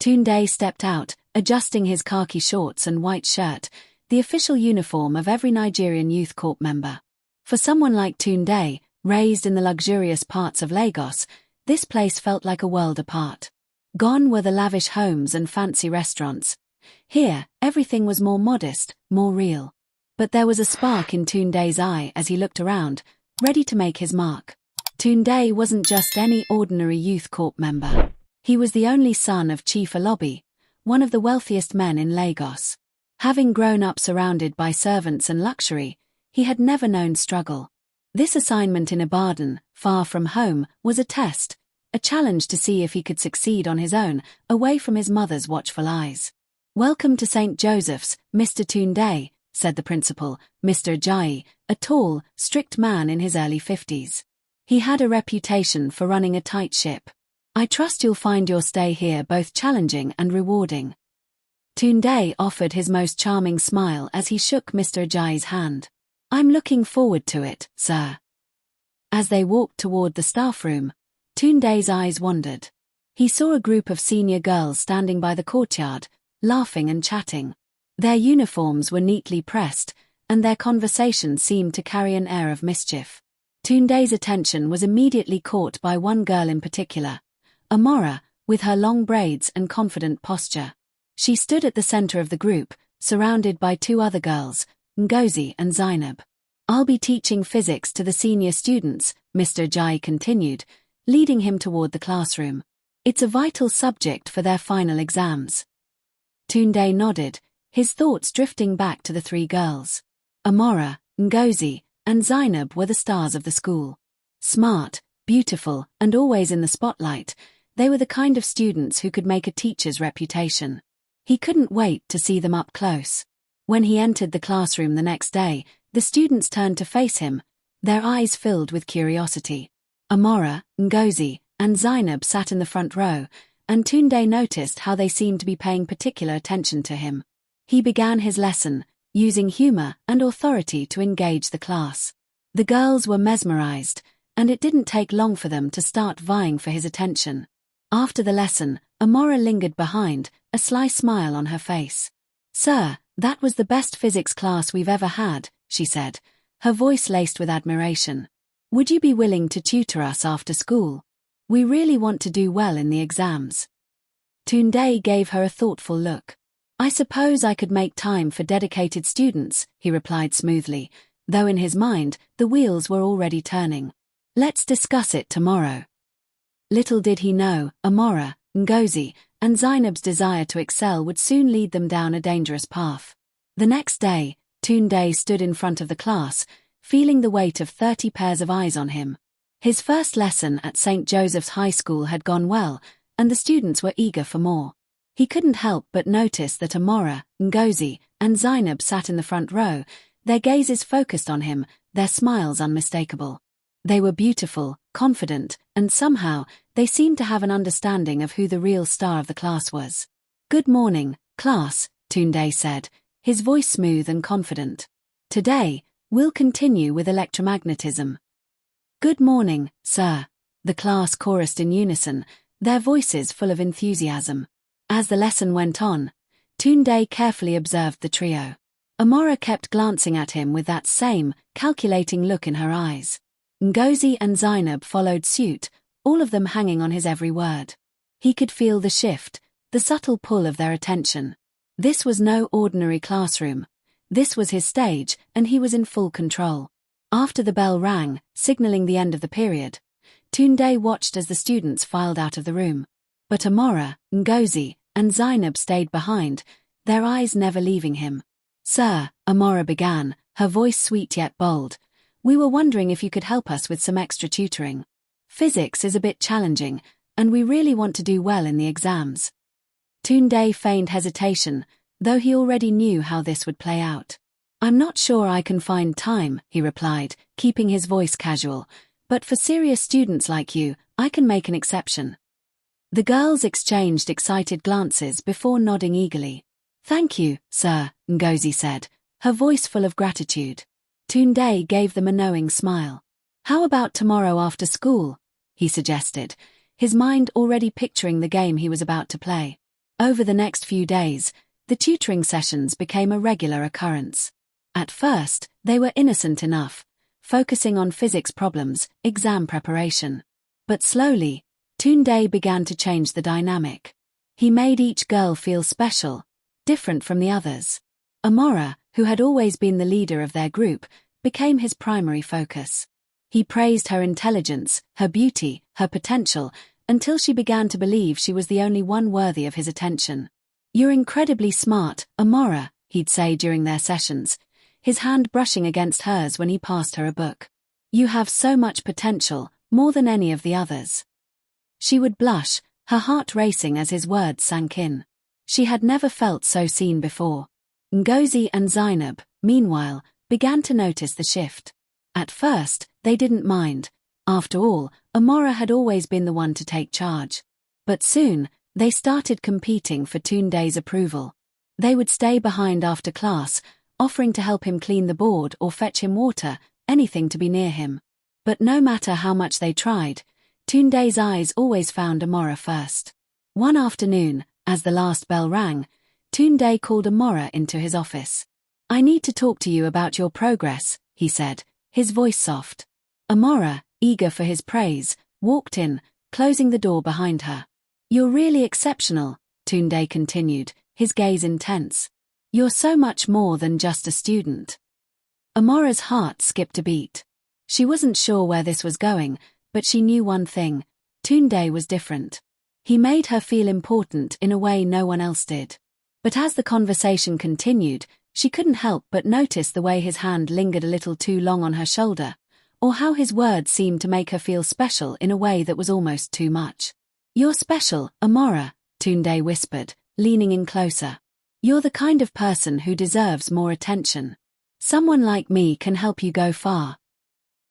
Tunde stepped out, adjusting his khaki shorts and white shirt, the official uniform of every Nigerian Youth Corps member. For someone like Tunde, raised in the luxurious parts of Lagos, this place felt like a world apart. Gone were the lavish homes and fancy restaurants. Here, everything was more modest, more real. But there was a spark in Tunde's eye as he looked around, ready to make his mark. Tunde wasn't just any ordinary Youth Corps member. He was the only son of Chief Alobi, one of the wealthiest men in Lagos. Having grown up surrounded by servants and luxury, he had never known struggle. This assignment in Ibadan, far from home, was a test, a challenge to see if he could succeed on his own, away from his mother's watchful eyes. "Welcome to St. Joseph's, Mr. Tunde," said the principal, Mr. Ajayi, a tall, strict man in his early 50s. He had a reputation for running a tight ship. "I trust you'll find your stay here both challenging and rewarding." Tunde offered his most charming smile as he shook Mr. Ajayi's hand. "I'm looking forward to it, sir." As they walked toward the staff room, Tunde's eyes wandered. He saw a group of senior girls standing by the courtyard, laughing and chatting. Their uniforms were neatly pressed, and their conversation seemed to carry an air of mischief. Tunde's attention was immediately caught by one girl in particular, Amora, with her long braids and confident posture. She stood at the center of the group, surrounded by two other girls, Ngozi and Zainab. "I'll be teaching physics to the senior students," Mr. Ajayi continued, leading him toward the classroom. "It's a vital subject for their final exams." Tunde nodded, his thoughts drifting back to the three girls. Amora, Ngozi, and Zainab were the stars of the school. Smart, beautiful, and always in the spotlight, they were the kind of students who could make a teacher's reputation. He couldn't wait to see them up close. When he entered the classroom the next day, the students turned to face him, their eyes filled with curiosity. Amora, Ngozi, and Zainab sat in the front row, and Tunde noticed how they seemed to be paying particular attention to him. He began his lesson, using humor and authority to engage the class. The girls were mesmerized, and it didn't take long for them to start vying for his attention. After the lesson, Amora lingered behind, a sly smile on her face. "Sir, that was the best physics class we've ever had," she said, her voice laced with admiration. "Would you be willing to tutor us after school? We really want to do well in the exams." Tunde gave her a thoughtful look. "I suppose I could make time for dedicated students," he replied smoothly, though in his mind, the wheels were already turning. "Let's discuss it tomorrow." Little did he know, Amora, Ngozi, and Zainab's desire to excel would soon lead them down a dangerous path. The next day, Tunde stood in front of the class, feeling the weight of 30 pairs of eyes on him. His first lesson at St. Joseph's High School had gone well, and the students were eager for more. He couldn't help but notice that Amora, Ngozi, and Zainab sat in the front row, their gazes focused on him, their smiles unmistakable. They were beautiful, confident, and somehow, they seemed to have an understanding of who the real star of the class was. "Good morning, class," Tunde said, his voice smooth and confident. "Today, we'll continue with electromagnetism." "Good morning, sir," the class chorused in unison, their voices full of enthusiasm. As the lesson went on, Tunde carefully observed the trio. Amora kept glancing at him with that same, calculating look in her eyes. Ngozi and Zainab followed suit, all of them hanging on his every word. He could feel the shift, the subtle pull of their attention. This was no ordinary classroom. This was his stage, and he was in full control. After the bell rang, signaling the end of the period, Tunde watched as the students filed out of the room. But Amora, Ngozi, and Zainab stayed behind, their eyes never leaving him. "Sir," Amora began, her voice sweet yet bold, "we were wondering if you could help us with some extra tutoring. Physics is a bit challenging, and we really want to do well in the exams." Tunde feigned hesitation, though he already knew how this would play out. "I'm not sure I can find time," he replied, keeping his voice casual, "but for serious students like you, I can make an exception." The girls exchanged excited glances before nodding eagerly. "Thank you, sir," Ngozi said, her voice full of gratitude. Tunde gave them a knowing smile. "How about tomorrow after school?" he suggested, his mind already picturing the game he was about to play. Over the next few days, the tutoring sessions became a regular occurrence. At first, they were innocent enough, focusing on physics problems, exam preparation. But slowly, Tunde began to change the dynamic. He made each girl feel special, different from the others. Amora, who had always been the leader of their group, became his primary focus. He praised her intelligence, her beauty, her potential, until she began to believe she was the only one worthy of his attention. "You're incredibly smart, Amora," he'd say during their sessions, his hand brushing against hers when he passed her a book. "You have so much potential, more than any of the others." She would blush, her heart racing as his words sank in. She had never felt so seen before. Ngozi and Zainab, meanwhile, began to notice the shift. At first, they didn't mind. After all, Amora had always been the one to take charge. But soon, they started competing for Tunde's approval. They would stay behind after class, offering to help him clean the board or fetch him water, anything to be near him. But no matter how much they tried, Tunde's eyes always found Amora first. One afternoon, as the last bell rang, Tunde called Amora into his office. "I need to talk to you about your progress," he said, his voice soft. Amora, eager for his praise, walked in, closing the door behind her. "You're really exceptional," Tunde continued, his gaze intense. "You're so much more than just a student." Amora's heart skipped a beat. She wasn't sure where this was going, but she knew one thing: Tunde was different. He made her feel important in a way no one else did. But as the conversation continued, she couldn't help but notice the way his hand lingered a little too long on her shoulder, or how his words seemed to make her feel special in a way that was almost too much. "You're special, Amora," Tunde whispered, leaning in closer. "You're the kind of person who deserves more attention. Someone like me can help you go far."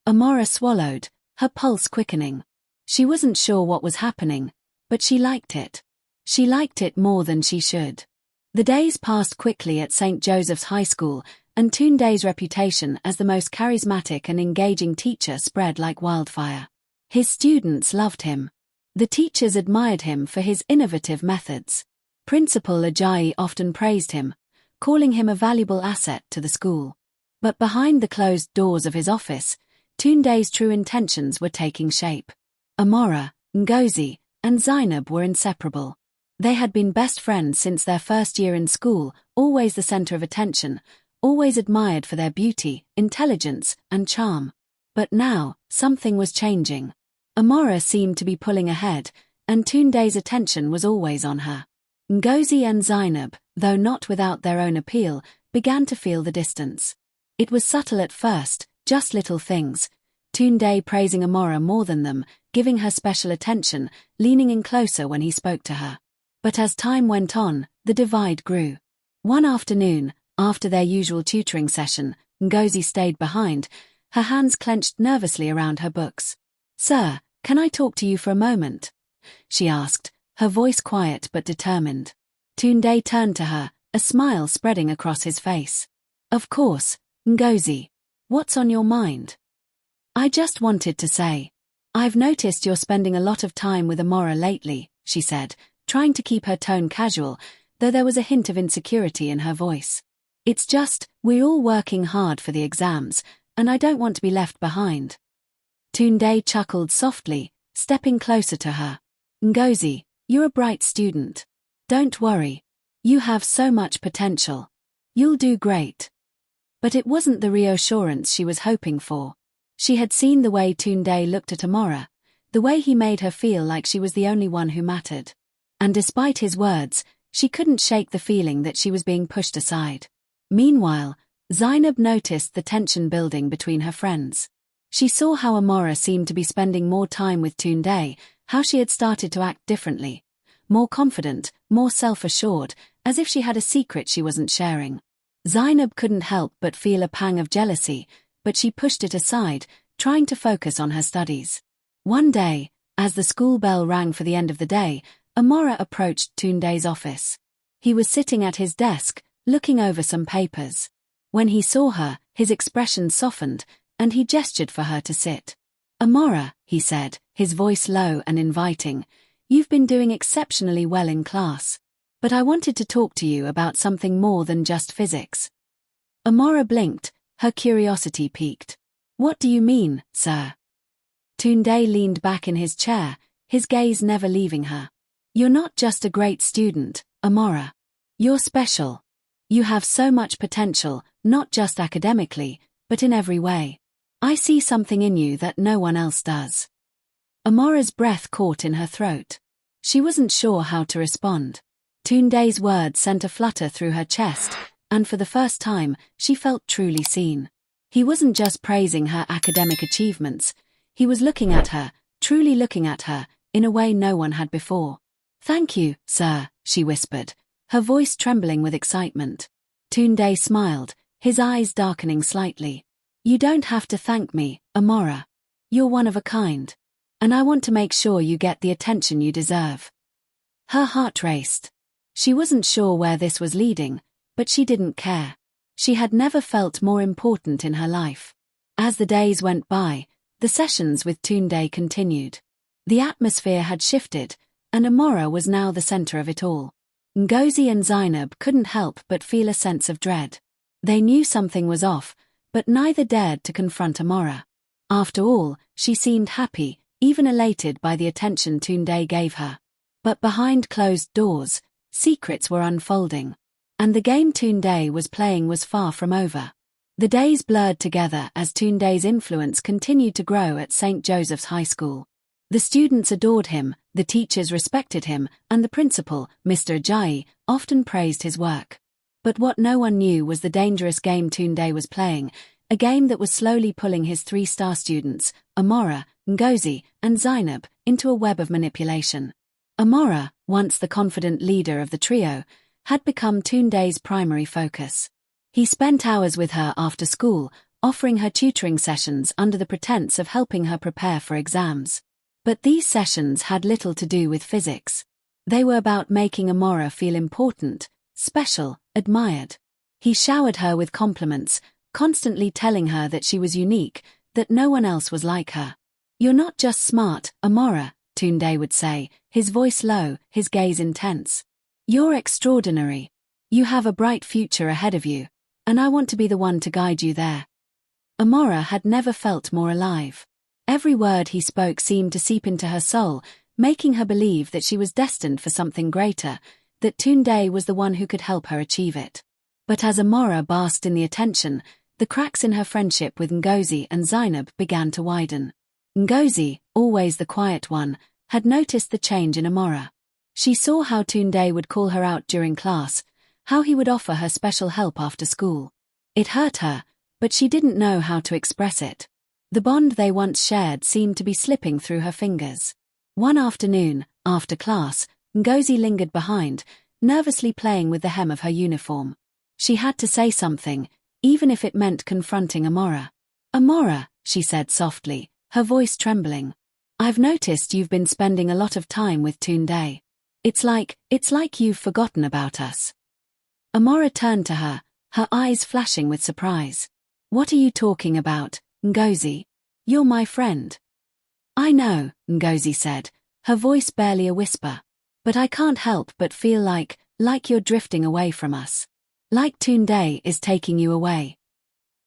Amora swallowed, her pulse quickening. She wasn't sure what was happening, but she liked it. She liked it more than she should. The days passed quickly at St. Joseph's High School, and Tunde's reputation as the most charismatic and engaging teacher spread like wildfire. His students loved him. The teachers admired him for his innovative methods. Principal Ajayi often praised him, calling him a valuable asset to the school. But behind the closed doors of his office, Tunde's true intentions were taking shape. Amora, Ngozi, and Zainab were inseparable. They had been best friends since their first year in school, always the center of attention, always admired for their beauty, intelligence, and charm. But now, something was changing. Amora seemed to be pulling ahead, and Tunde's attention was always on her. Ngozi and Zainab, though not without their own appeal, began to feel the distance. It was subtle at first, just little things. Tunde praising Amora more than them, giving her special attention, leaning in closer when he spoke to her. But as time went on, the divide grew. One afternoon, after their usual tutoring session, Ngozi stayed behind, her hands clenched nervously around her books. "Sir, can I talk to you for a moment?" she asked, her voice quiet but determined. Tunde turned to her, a smile spreading across his face. "Of course, Ngozi. What's on your mind?" "I just wanted to say, I've noticed you're spending a lot of time with Amora lately," she said, trying to keep her tone casual, though there was a hint of insecurity in her voice. "It's just, we're all working hard for the exams, and I don't want to be left behind." Tunde chuckled softly, stepping closer to her. "Ngozi, you're a bright student. Don't worry. You have so much potential. You'll do great." But it wasn't the reassurance she was hoping for. She had seen the way Tunde looked at Amora, the way he made her feel like she was the only one who mattered. And despite his words, she couldn't shake the feeling that she was being pushed aside. Meanwhile, Zainab noticed the tension building between her friends. She saw how Amora seemed to be spending more time with Tunde, how she had started to act differently, more confident, more self-assured, as if she had a secret she wasn't sharing. Zainab couldn't help but feel a pang of jealousy, but she pushed it aside, trying to focus on her studies. One day, as the school bell rang for the end of the day, Amora approached Tunde's office. He was sitting at his desk, looking over some papers. When he saw her, his expression softened, and he gestured for her to sit. "Amora," he said, his voice low and inviting, "you've been doing exceptionally well in class. But I wanted to talk to you about something more than just physics. Amora blinked, her curiosity piqued. What do you mean, sir? Tunde leaned back in his chair, his gaze never leaving her. You're not just a great student, Amora. You're special. You have so much potential, not just academically, but in every way. I see something in you that no one else does. Amora's breath caught in her throat. She wasn't sure how to respond. Tunde's words sent a flutter through her chest, and for the first time, she felt truly seen. He wasn't just praising her academic achievements, he was looking at her, truly looking at her, in a way no one had before. Thank you, sir, she whispered, her voice trembling with excitement. Tunde smiled, his eyes darkening slightly. You don't have to thank me, Amora. You're one of a kind. And I want to make sure you get the attention you deserve. Her heart raced. She wasn't sure where this was leading, but she didn't care. She had never felt more important in her life. As the days went by, the sessions with Tunde continued. The atmosphere had shifted, and Amora was now the center of it all. Ngozi and Zainab couldn't help but feel a sense of dread. They knew something was off, but neither dared to confront Amora. After all, she seemed happy, even elated by the attention Tunde gave her. But behind closed doors, secrets were unfolding. And the game Tunde was playing was far from over. The days blurred together as Tunde's influence continued to grow at St. Joseph's High School. The students adored him, the teachers respected him, and the principal, Mr. Ajayi, often praised his work. But what no one knew was the dangerous game Tunde was playing, a game that was slowly pulling his 3-star students, Amora, Ngozi, and Zainab, into a web of manipulation. Amora, once the confident leader of the trio, had become Tunde's primary focus. He spent hours with her after school, offering her tutoring sessions under the pretense of helping her prepare for exams. But these sessions had little to do with physics. They were about making Amora feel important, special, admired. He showered her with compliments, constantly telling her that she was unique, that no one else was like her. You're not just smart, Amora, Tunde would say, his voice low, his gaze intense. You're extraordinary. You have a bright future ahead of you, and I want to be the one to guide you there. Amora had never felt more alive. Every word he spoke seemed to seep into her soul, making her believe that she was destined for something greater, that Tunde was the one who could help her achieve it. But as Amora basked in the attention, the cracks in her friendship with Ngozi and Zainab began to widen. Ngozi, always the quiet one, had noticed the change in Amora. She saw how Tunde would call her out during class, how he would offer her special help after school. It hurt her, but she didn't know how to express it. The bond they once shared seemed to be slipping through her fingers. One afternoon, after class, Ngozi lingered behind, nervously playing with the hem of her uniform. She had to say something, even if it meant confronting Amora. Amora, she said softly, her voice trembling. I've noticed you've been spending a lot of time with Tunde. It's like you've forgotten about us. Amora turned to her, her eyes flashing with surprise. What are you talking about, Ngozi? You're my friend. I know, Ngozi said, her voice barely a whisper. But I can't help but feel like you're drifting away from us. Like Tunde is taking you away.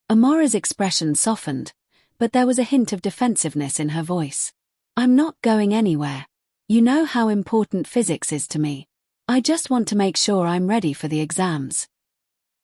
Amora's expression softened, but there was a hint of defensiveness in her voice. I'm not going anywhere. You know how important physics is to me. I just want to make sure I'm ready for the exams.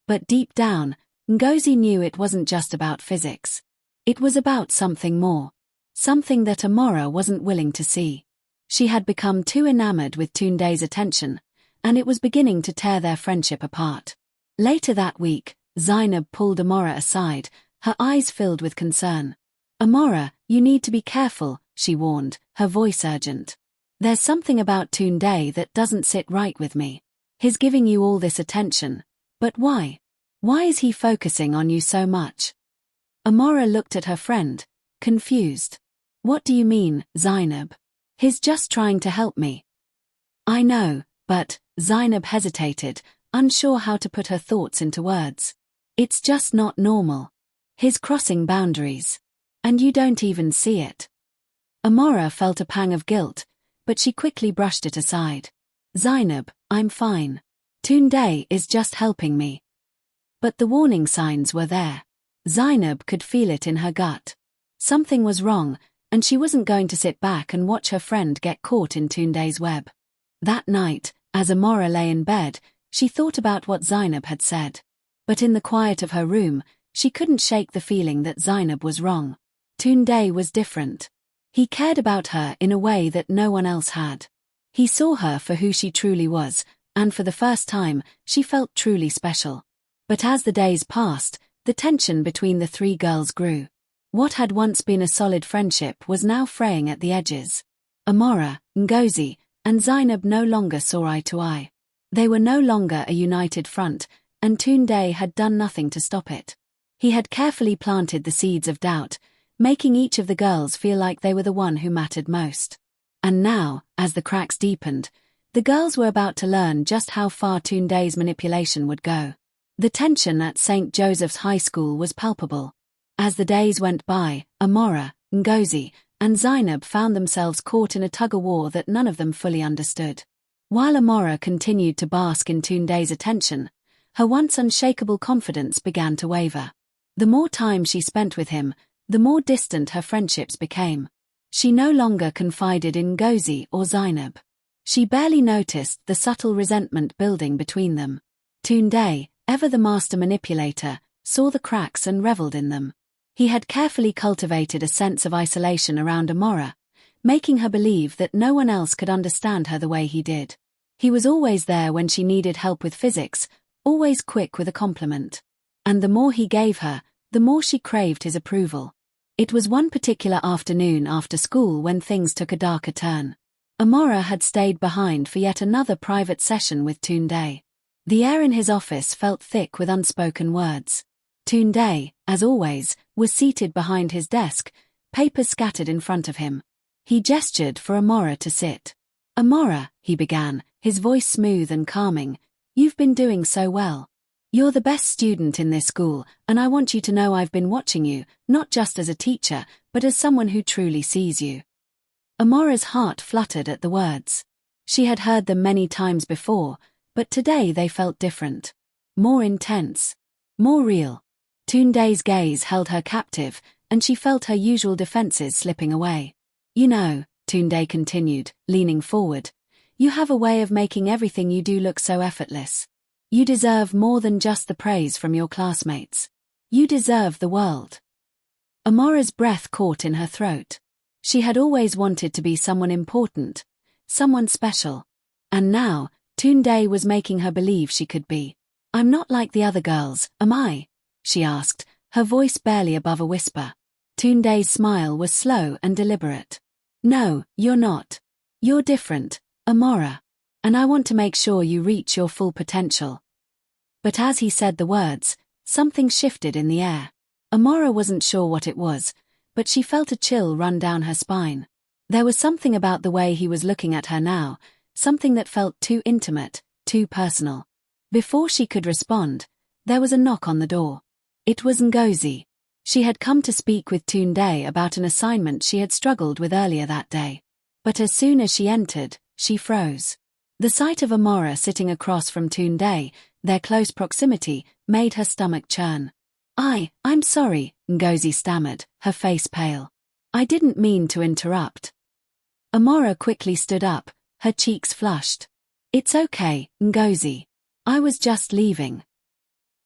But deep down, Ngozi knew it wasn't just about physics. It was about something more. Something that Amora wasn't willing to see. She had become too enamored with Tunde's attention, and it was beginning to tear their friendship apart. Later that week, Zainab pulled Amora aside, her eyes filled with concern. Amora, you need to be careful, she warned, her voice urgent. There's something about Tunde that doesn't sit right with me. He's giving you all this attention. But why? Why is he focusing on you so much? Amora looked at her friend, confused. What do you mean, Zainab? He's just trying to help me. I know, but, Zainab hesitated, unsure how to put her thoughts into words. It's just not normal. He's crossing boundaries. And you don't even see it. Amora felt a pang of guilt, but she quickly brushed it aside. Zainab, I'm fine. Tunde is just helping me. But the warning signs were there. Zainab could feel it in her gut. Something was wrong, and she wasn't going to sit back and watch her friend get caught in Tunde's web. That night, as Amora lay in bed, she thought about what Zainab had said. But in the quiet of her room, she couldn't shake the feeling that Zainab was wrong. Tunde was different. He cared about her in a way that no one else had. He saw her for who she truly was, and for the first time, she felt truly special. But as the days passed, the tension between the three girls grew. What had once been a solid friendship was now fraying at the edges. Amora, Ngozi, and Zainab no longer saw eye to eye. They were no longer a united front, and Tunde had done nothing to stop it. He had carefully planted the seeds of doubt, making each of the girls feel like they were the one who mattered most. And now, as the cracks deepened, the girls were about to learn just how far Tunde's manipulation would go. The tension at St. Joseph's High School was palpable. As the days went by, Amora, Ngozi, and Zainab found themselves caught in a tug-of-war that none of them fully understood. While Amora continued to bask in Tunde's attention, her once unshakable confidence began to waver. The more time she spent with him, the more distant her friendships became. She no longer confided in Ngozi or Zainab. She barely noticed the subtle resentment building between them. Tunde, ever the master manipulator, saw the cracks and reveled in them. He had carefully cultivated a sense of isolation around Amora, making her believe that no one else could understand her the way he did. He was always there when she needed help with physics, always quick with a compliment. And the more he gave her, the more she craved his approval. It was one particular afternoon after school when things took a darker turn. Amora had stayed behind for yet another private session with Tunde. The air in his office felt thick with unspoken words. Tunde, as always, was seated behind his desk, papers scattered in front of him. He gestured for Amora to sit. "Amora," he began, his voice smooth and calming, "you've been doing so well. You're the best student in this school, and I want you to know I've been watching you, not just as a teacher, but as someone who truly sees you." Amora's heart fluttered at the words. She had heard them many times before, but today they felt different. More intense. More real. Tunde's gaze held her captive, and she felt her usual defenses slipping away. "You know," Tunde continued, leaning forward, "you have a way of making everything you do look so effortless. You deserve more than just the praise from your classmates. You deserve the world." Amora's breath caught in her throat. She had always wanted to be someone important, someone special. And now, Tunde was making her believe she could be. "I'm not like the other girls, am I?" she asked, her voice barely above a whisper. Tunde's smile was slow and deliberate. "No, you're not. You're different, Amora. And I want to make sure you reach your full potential." But as he said the words, something shifted in the air. Amora wasn't sure what it was, but she felt a chill run down her spine. There was something about the way he was looking at her now, something that felt too intimate, too personal. Before she could respond, there was a knock on the door. It was Ngozi. She had come to speak with Tunde about an assignment she had struggled with earlier that day. But as soon as she entered, she froze. The sight of Amora sitting across from Tunde, their close proximity, made her stomach churn. I'm sorry," Ngozi stammered, her face pale. "I didn't mean to interrupt." Amora quickly stood up, her cheeks flushed. "It's okay, Ngozi. I was just leaving."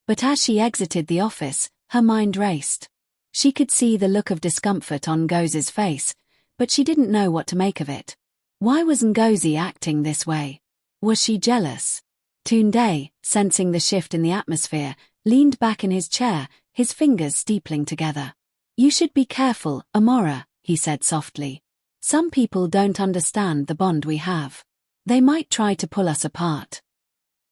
But as she exited the office, her mind raced. She could see the look of discomfort on Ngozi's face, but she didn't know what to make of it. Why was Ngozi acting this way? Was she jealous? Tunde, sensing the shift in the atmosphere, leaned back in his chair, his fingers steepling together. "You should be careful, Amora," he said softly. "Some people don't understand the bond we have. They might try to pull us apart."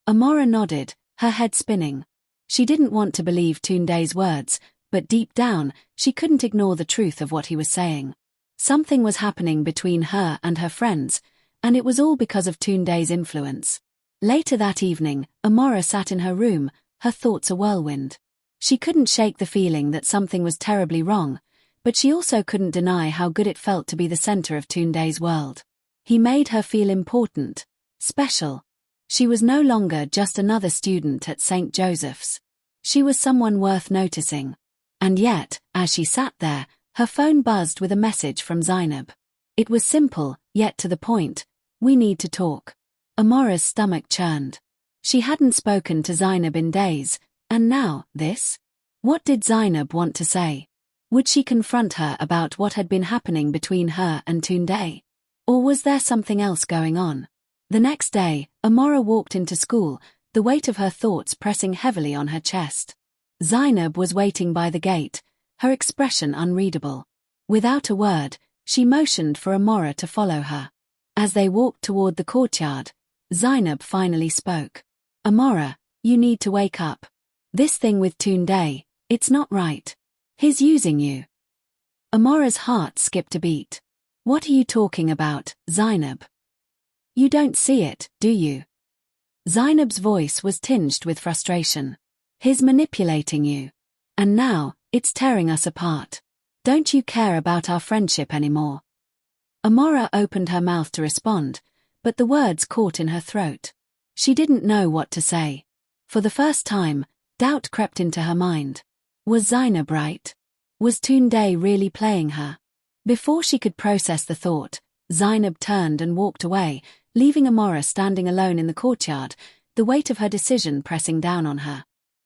Amora nodded, her head spinning. She didn't want to believe Tunde's words, but deep down, she couldn't ignore the truth of what he was saying. Something was happening between her and her friends, and it was all because of Tunde's influence. Later that evening, Amora sat in her room, her thoughts a whirlwind. She couldn't shake the feeling that something was terribly wrong, but she also couldn't deny how good it felt to be the center of Tunde's world. He made her feel important, special. She was no longer just another student at St. Joseph's. She was someone worth noticing. And yet, as she sat there, her phone buzzed with a message from Zainab. It was simple, yet to the point. "We need to talk." Amora's stomach churned. She hadn't spoken to Zainab in days, and now, this? What did Zainab want to say? Would she confront her about what had been happening between her and Tunde? Or was there something else going on? The next day, Amora walked into school, the weight of her thoughts pressing heavily on her chest. Zainab was waiting by the gate, her expression unreadable. Without a word, she motioned for Amora to follow her. As they walked toward the courtyard, Zainab finally spoke. "Amora, you need to wake up. This thing with Tunde, it's not right. He's using you." Amora's heart skipped a beat. "What are you talking about, Zainab? You don't see it, do you?" Zainab's voice was tinged with frustration. "He's manipulating you. And now, it's tearing us apart. Don't you care about our friendship anymore?" Amora opened her mouth to respond, but the words caught in her throat. She didn't know what to say. For the first time, doubt crept into her mind. Was Zainab right? Was Tunde really playing her? Before she could process the thought, Zainab turned and walked away, leaving Amora standing alone in the courtyard, the weight of her decision pressing down on her.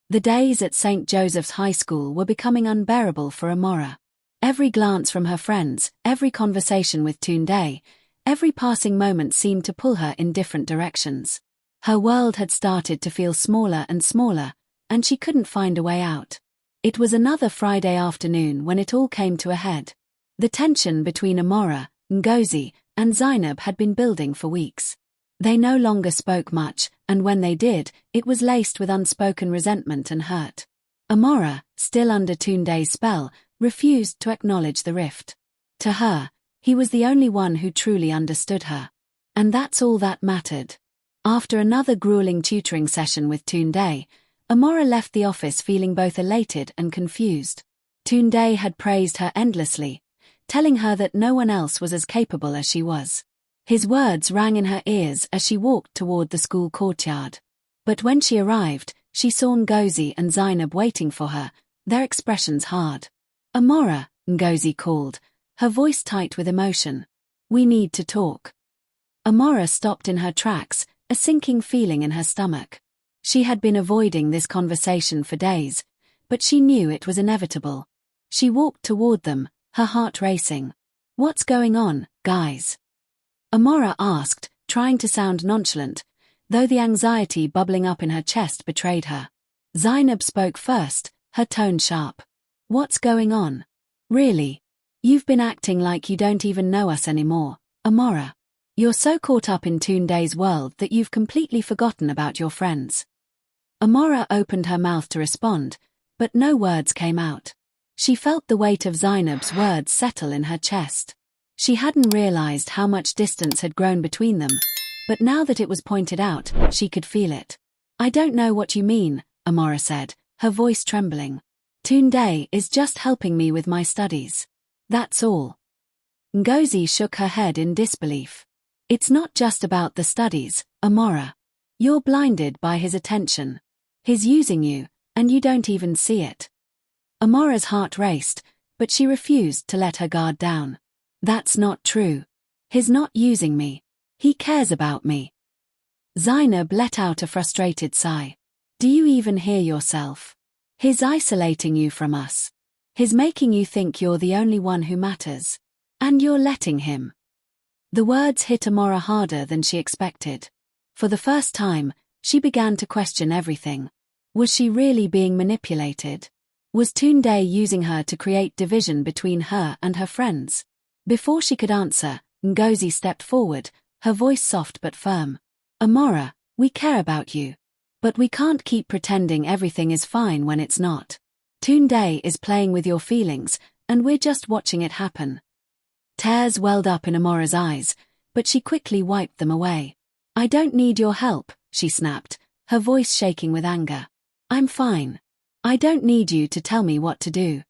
The days at St. Joseph's High School were becoming unbearable for Amora. Every glance from her friends, every conversation with Tunde, every passing moment seemed to pull her in different directions. Her world had started to feel smaller and smaller, and she couldn't find a way out. It was another Friday afternoon when it all came to a head. The tension between Amora, Ngozi, and Zainab had been building for weeks. They no longer spoke much, and when they did, it was laced with unspoken resentment and hurt. Amora, still under Tunde's spell, refused to acknowledge the rift. To her, he was the only one who truly understood her. And that's all that mattered. After another grueling tutoring session with Tunde, Amora left the office feeling both elated and confused. Tunde had praised her endlessly, telling her that no one else was as capable as she was. His words rang in her ears as she walked toward the school courtyard. But when she arrived, she saw Ngozi and Zainab waiting for her, their expressions hard. "Amora," Ngozi called, her voice tight with emotion. "We need to talk." Amora stopped in her tracks, a sinking feeling in her stomach. She had been avoiding this conversation for days, but she knew it was inevitable. She walked toward them, her heart racing. "What's going on, guys?" Amora asked, trying to sound nonchalant, though the anxiety bubbling up in her chest betrayed her. Zainab spoke first, her tone sharp. "What's going on? Really? You've been acting like you don't even know us anymore, Amora. You're so caught up in Tunde's world that you've completely forgotten about your friends." Amora opened her mouth to respond, but no words came out. She felt the weight of Zainab's words settle in her chest. She hadn't realized how much distance had grown between them, but now that it was pointed out, she could feel it. "I don't know what you mean," Amora said, her voice trembling. "Tunde is just helping me with my studies. That's all." Ngozi shook her head in disbelief. "It's not just about the studies, Amora. You're blinded by his attention. He's using you, and you don't even see it." Amora's heart raced, but she refused to let her guard down. "That's not true. He's not using me. He cares about me." Zainab let out a frustrated sigh. "Do you even hear yourself? He's isolating you from us. He's making you think you're the only one who matters. And you're letting him." The words hit Amora harder than she expected. For the first time, she began to question everything. Was she really being manipulated? Was Tunde using her to create division between her and her friends? Before she could answer, Ngozi stepped forward, her voice soft but firm. "Amora, we care about you. But we can't keep pretending everything is fine when it's not. Tunde is playing with your feelings, and we're just watching it happen." Tears welled up in Amora's eyes, but she quickly wiped them away. "I don't need your help," she snapped, her voice shaking with anger. "I'm fine. I don't need you to tell me what to do."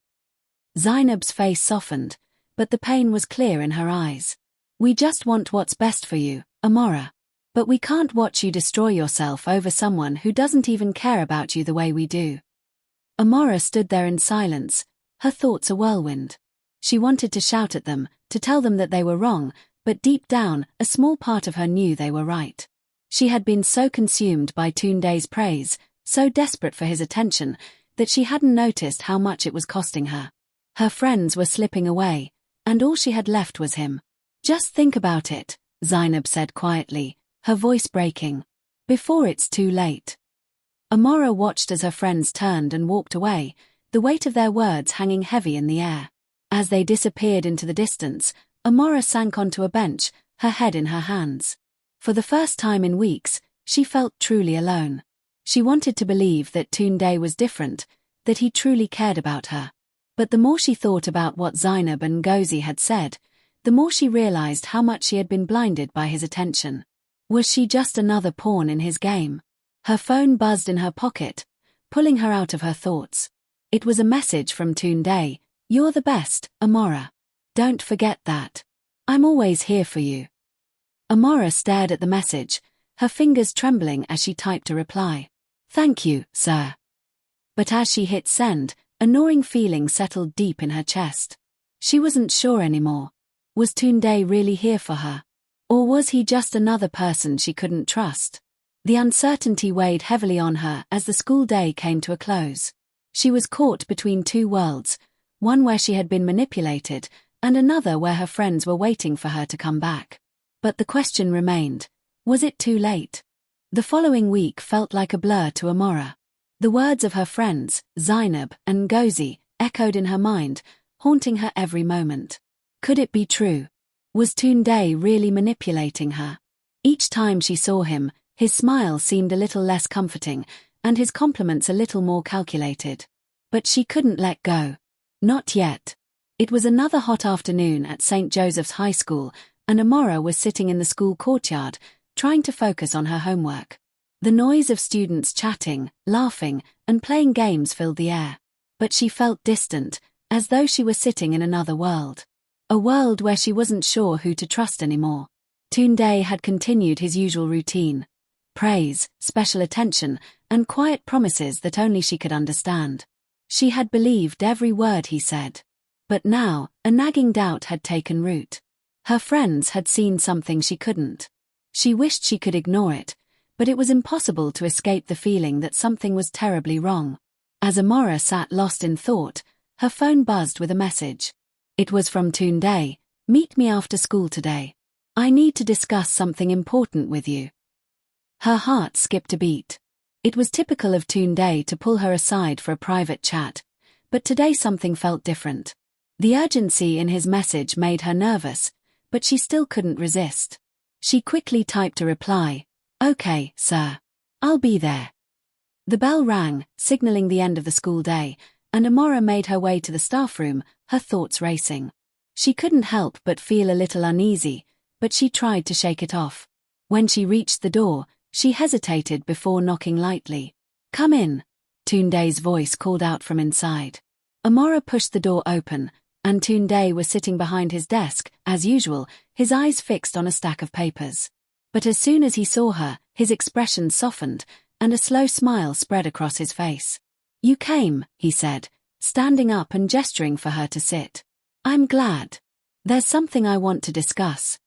Zainab's face softened, but the pain was clear in her eyes. "We just want what's best for you, Amora. But we can't watch you destroy yourself over someone who doesn't even care about you the way we do. Amora stood there in silence, her thoughts a whirlwind. She wanted to shout at them, to tell them that they were wrong, but deep down, a small part of her knew they were right. She had been so consumed by Tunde's praise, so desperate for his attention, that she hadn't noticed how much it was costing her. Her friends were slipping away, and all she had left was him. Just think about it, Zainab said quietly, her voice breaking. Before it's too late. Amora watched as her friends turned and walked away, the weight of their words hanging heavy in the air. As they disappeared into the distance, Amora sank onto a bench, her head in her hands. For the first time in weeks, she felt truly alone. She wanted to believe that Tunde was different, that he truly cared about her. But the more she thought about what Zainab and Ngozi had said, the more she realized how much she had been blinded by his attention. Was she just another pawn in his game? Her phone buzzed in her pocket, pulling her out of her thoughts. It was a message from Tunde. "You're the best, Amora. Don't forget that. I'm always here for you." Amora stared at the message, her fingers trembling as she typed a reply. "Thank you, sir." But as she hit send, a gnawing feeling settled deep in her chest. She wasn't sure anymore. Was Tunde really here for her? Or was he just another person she couldn't trust? The uncertainty weighed heavily on her as the school day came to a close. She was caught between two worlds, one where she had been manipulated, and another where her friends were waiting for her to come back. But the question remained, was it too late? The following week felt like a blur to Amora. The words of her friends, Zainab and Ngozi, echoed in her mind, haunting her every moment. Could it be true? Was Tunde really manipulating her? Each time she saw him, his smile seemed a little less comforting, and his compliments a little more calculated. But she couldn't let go. Not yet. It was another hot afternoon at St. Joseph's High School, and Amora was sitting in the school courtyard, trying to focus on her homework. The noise of students chatting, laughing, and playing games filled the air. But she felt distant, as though she were sitting in another world. A world where she wasn't sure who to trust anymore. Tunde had continued his usual routine. Praise, special attention, and quiet promises that only she could understand. She had believed every word he said. But now, a nagging doubt had taken root. Her friends had seen something she couldn't. She wished she could ignore it, but it was impossible to escape the feeling that something was terribly wrong. As Amora sat lost in thought, her phone buzzed with a message. It was from Tunde. "Meet me after school today. I need to discuss something important with you." Her heart skipped a beat. It was typical of Tunde to pull her aside for a private chat, but today something felt different. The urgency in his message made her nervous, but she still couldn't resist. She quickly typed a reply. "Okay, sir. I'll be there." The bell rang, signaling the end of the school day, and Amora made her way to the staff room, her thoughts racing. She couldn't help but feel a little uneasy, but she tried to shake it off. When she reached the door, she hesitated before knocking lightly. "Come in," Tunde's voice called out from inside. Amora pushed the door open, and Tunde was sitting behind his desk, as usual, his eyes fixed on a stack of papers. But as soon as he saw her, his expression softened, and a slow smile spread across his face. "You came," he said, standing up and gesturing for her to sit. "I'm glad. There's something I want to discuss."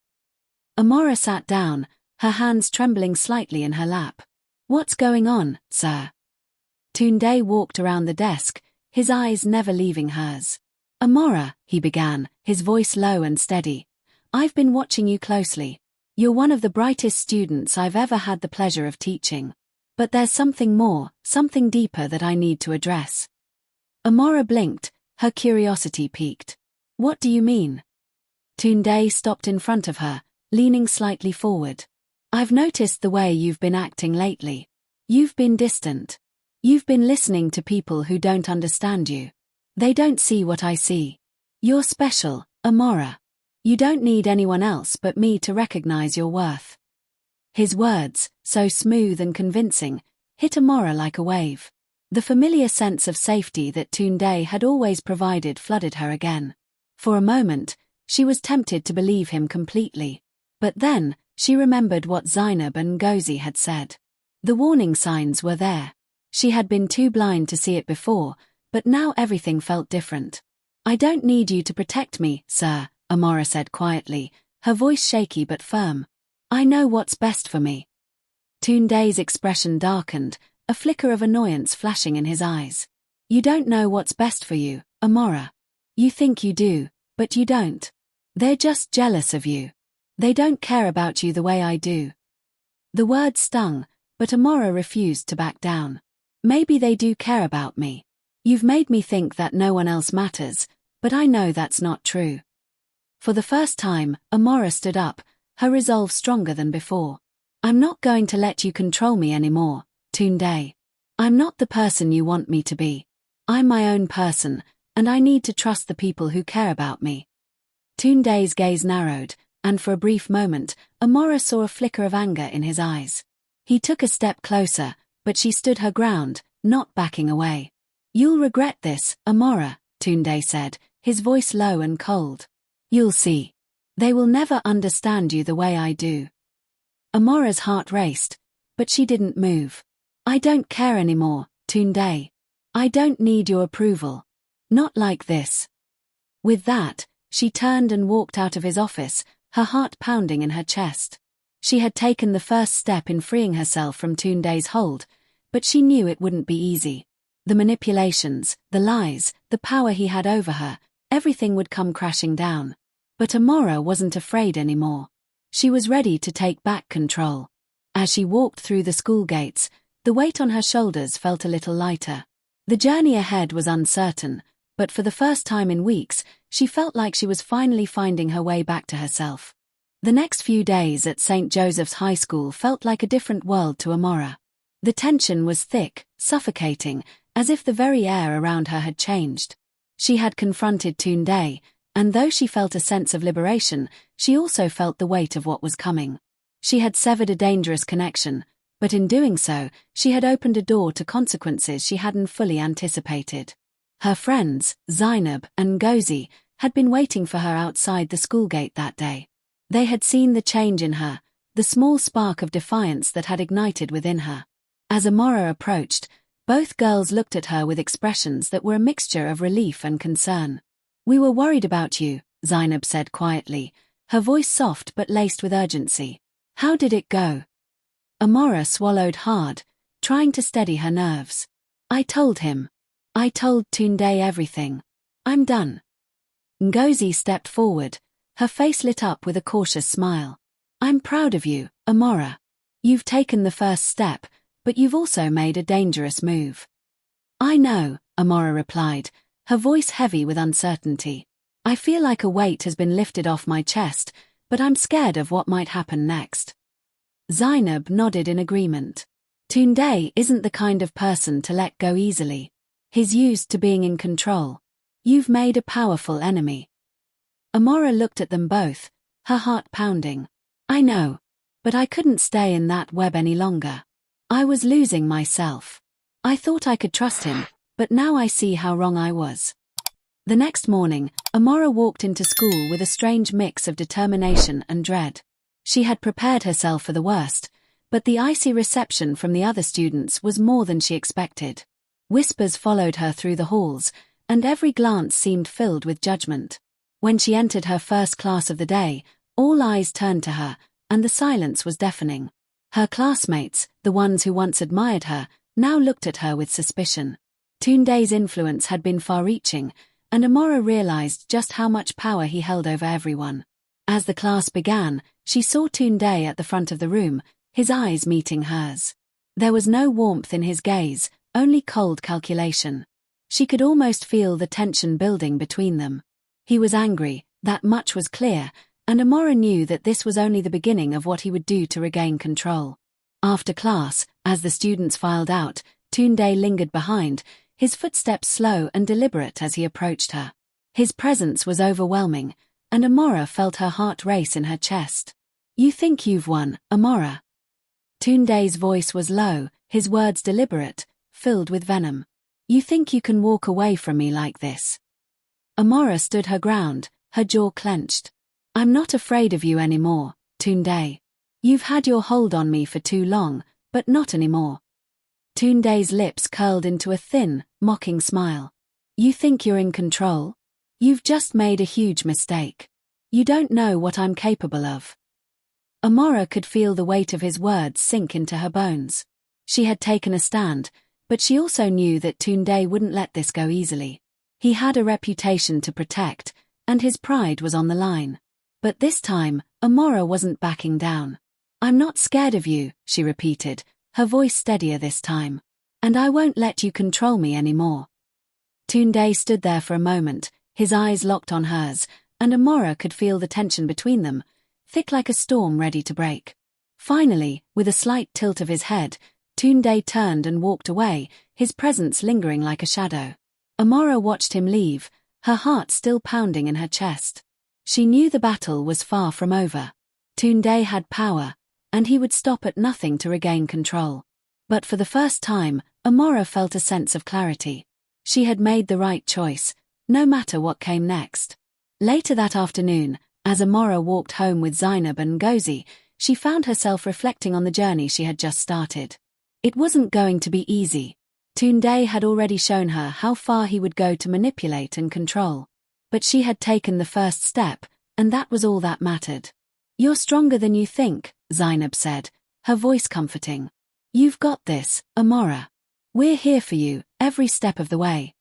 Amora sat down, her hands trembling slightly in her lap. "What's going on, sir?" Tunde walked around the desk, his eyes never leaving hers. "Amora," he began, his voice low and steady, "I've been watching you closely. You're one of the brightest students I've ever had the pleasure of teaching. But there's something more, something deeper that I need to address." Amora blinked, her curiosity piqued. "What do you mean?" Tunde stopped in front of her, leaning slightly forward. "I've noticed the way you've been acting lately. You've been distant. You've been listening to people who don't understand you. They don't see what I see. You're special, Amora. You don't need anyone else but me to recognize your worth." His words, so smooth and convincing, hit Amora like a wave. The familiar sense of safety that Tunde had always provided flooded her again. For a moment, she was tempted to believe him completely. But then, She remembered what Zainab and Ngozi had said. The warning signs were there. She had been too blind to see it before, but now everything felt different. "I don't need you to protect me, sir," Amora said quietly, her voice shaky but firm. "I know what's best for me." Tunde's expression darkened, a flicker of annoyance flashing in his eyes. "You don't know what's best for you, Amora. You think you do, but you don't. They're just jealous of you. They don't care about you the way I do." The words stung, but Amora refused to back down. "Maybe they do care about me. You've made me think that no one else matters, but I know that's not true." For the first time, Amora stood up, her resolve stronger than before. "I'm not going to let you control me anymore, Tunde. I'm not the person you want me to be. I'm my own person, and I need to trust the people who care about me." Tunde's gaze narrowed, and for a brief moment, Amora saw a flicker of anger in his eyes. He took a step closer, but she stood her ground, not backing away. "You'll regret this, Amora," Tunde said, his voice low and cold. "You'll see. They will never understand you the way I do." Amora's heart raced, but she didn't move. "I don't care anymore, Tunde. I don't need your approval. Not like this." With that, she turned and walked out of his office, her heart pounding in her chest. She had taken the first step in freeing herself from Tunde's hold, but she knew it wouldn't be easy. The manipulations, the lies, the power he had over her, everything would come crashing down. But Amora wasn't afraid anymore. She was ready to take back control. As she walked through the school gates, the weight on her shoulders felt a little lighter. The journey ahead was uncertain, but for the first time in weeks, she felt like she was finally finding her way back to herself. The next few days at St. Joseph's High School felt like a different world to Amora. The tension was thick, suffocating, as if the very air around her had changed. She had confronted Tunde, and though she felt a sense of liberation, she also felt the weight of what was coming. She had severed a dangerous connection, but in doing so, she had opened a door to consequences she hadn't fully anticipated. Her friends, Zainab and Ngozi, had been waiting for her outside the school gate that day. They had seen the change in her, the small spark of defiance that had ignited within her. As Amora approached, both girls looked at her with expressions that were a mixture of relief and concern. "We were worried about you," Zainab said quietly, her voice soft but laced with urgency. "How did it go?" Amora swallowed hard, trying to steady her nerves. "I told him. I told Tunde everything. I'm done." Ngozi stepped forward, her face lit up with a cautious smile. "I'm proud of you, Amora. You've taken the first step, but you've also made a dangerous move." "I know," Amora replied, her voice heavy with uncertainty. "I feel like a weight has been lifted off my chest, but I'm scared of what might happen next." Zainab nodded in agreement. "Tunde isn't the kind of person to let go easily. He's used to being in control. You've made a powerful enemy." Amora looked at them both, her heart pounding. "I know, but I couldn't stay in that web any longer. I was losing myself. I thought I could trust him, but now I see how wrong I was." The next morning, Amora walked into school with a strange mix of determination and dread. She had prepared herself for the worst, but the icy reception from the other students was more than she expected. Whispers followed her through the halls, and every glance seemed filled with judgment. When she entered her first class of the day, all eyes turned to her, and the silence was deafening. Her classmates, the ones who once admired her, now looked at her with suspicion. Tunde's influence had been far-reaching, and Amora realized just how much power he held over everyone. As the class began, she saw Tunde at the front of the room, his eyes meeting hers. There was no warmth in his gaze, only cold calculation. She could almost feel the tension building between them. He was angry, that much was clear, and Amora knew that this was only the beginning of what he would do to regain control. After class, as the students filed out, Tunde lingered behind, his footsteps slow and deliberate as he approached her. His presence was overwhelming, and Amora felt her heart race in her chest. "You think you've won, Amora?" Tunde's voice was low, his words deliberate, filled with venom. "You think you can walk away from me like this?" Amora stood her ground, her jaw clenched. "I'm not afraid of you anymore, Tunde. You've had your hold on me for too long, but not anymore. Tunde's lips curled into a thin, mocking smile. You think you're in control? You've just made a huge mistake. You don't know what I'm capable of. Amora could feel the weight of his words sink into her bones. She had taken a stand, but she also knew that Tunde wouldn't let this go easily. He had a reputation to protect, and his pride was on the line. But this time, Amora wasn't backing down. I'm not scared of you, she repeated, her voice steadier this time. And I won't let you control me anymore. Tunde stood there for a moment, his eyes locked on hers, and Amora could feel the tension between them, thick like a storm ready to break. Finally, with a slight tilt of his head, Tunde turned and walked away, his presence lingering like a shadow. Amora watched him leave, her heart still pounding in her chest. She knew the battle was far from over. Tunde had power, and he would stop at nothing to regain control. But for the first time, Amora felt a sense of clarity. She had made the right choice, no matter what came next. Later that afternoon, as Amora walked home with Zainab and Ngozi, she found herself reflecting on the journey she had just started. It wasn't going to be easy. Tunde had already shown her how far he would go to manipulate and control. But she had taken the first step, and that was all that mattered. You're stronger than you think, Zainab said, her voice comforting. You've got this, Amora. We're here for you, every step of the way.